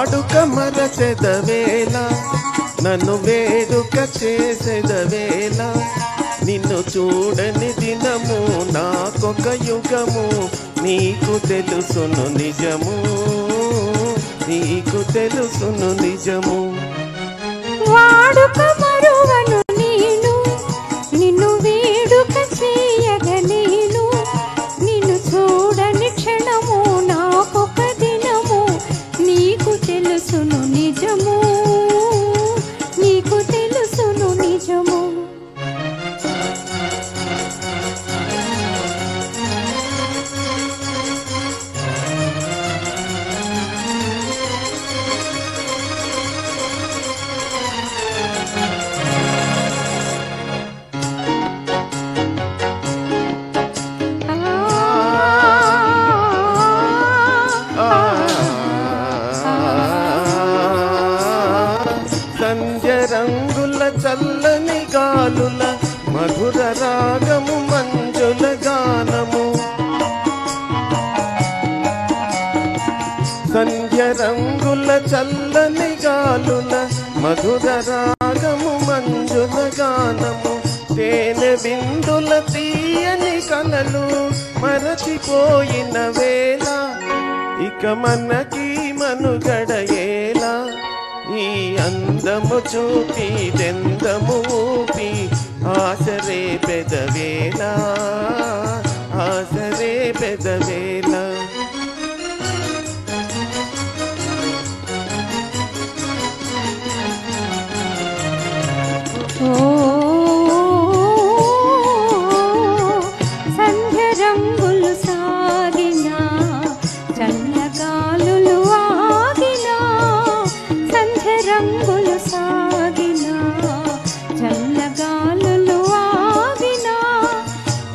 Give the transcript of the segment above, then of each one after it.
వాడుక మరచెదవేళ నన్ను వేడుక చేసేదవేళ నిన్ను చూడని దినము నాకొక యుగము నీకు తెలుసును నిజము నీకు తెలుసును నిజము వాడుక మరువను నేను నిన్ను వేడుక చేయగలేను నిన్ను చూడని క్షణము నాకొక దినము నీకు తెలుసును నిజము నీకు తెలుసును నిజము సంధ్య రంగుల చల్లని గాలుల మధుర రాగము మంజుల గానము సంధ్య రంగుల చల్లని గాలుల మధుర రాగము మంజుల గానము తేనె బిందుల తీయని కలలు మరచిపోయిన వేళ ఇక మనకి మనుగడయేలా ఈ అందము చూపి దెందము ఊపి ఆసరే పెదవేళ ఆసరే పెదవేళ సంధ్య రంగులు సాగిన చల్లగాలులు ఆగిన సంధ్య రంగులు సాగిన చల్లగాలులు ఆగిన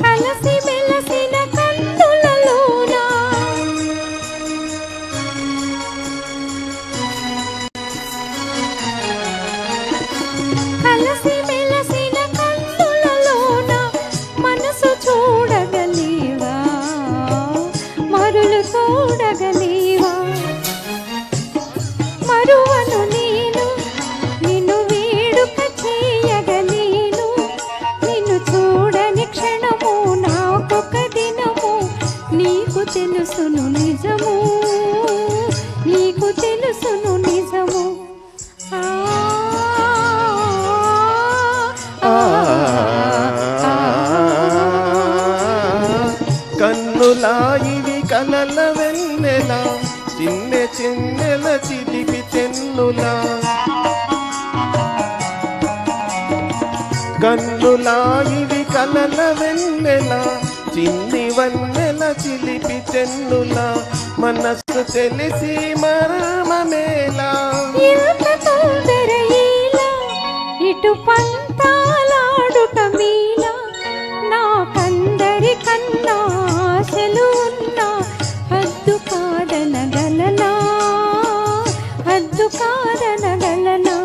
కలసి మెలసిన కన్నులలోన కలసి మెలసిన కన్నులలోన మనసు చూడగలేవా మరులు చూడగలేవా మరువను నేను నిన్ను వేడుక చేయగలేను నిన్ను చూడని క్షణము నాకొక దినము నీకు తెలుసును నిజము నీకు తెలుసును నిజము కన్నులా ఇవి కలల వెన్నెల చిన్నె చిన్నెల చిలిపి తెన్నులా కన్నులా ఇవి కలల వెన్నెల చిన్ని వన్నెల చిలిపి తెన్నులా మనస్సు తెలిసి మర్మమేలా ఇంత తొందర ఇలా ఇటు పంతాలాడుట మీలా నాకందరి కన్నా ఆశలు ఉన్నా హద్దు కాదనగలనా హద్దు కాదనగలనా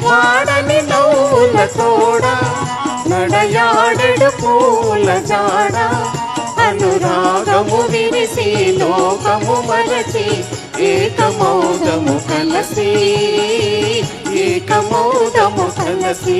వాడని నవ్వుల తోడ నడయాడెడు పూల జాడ అనురాగము విరిసి లోకము మరచి ఏకమౌదము కలసి ఏకమౌదము కలసి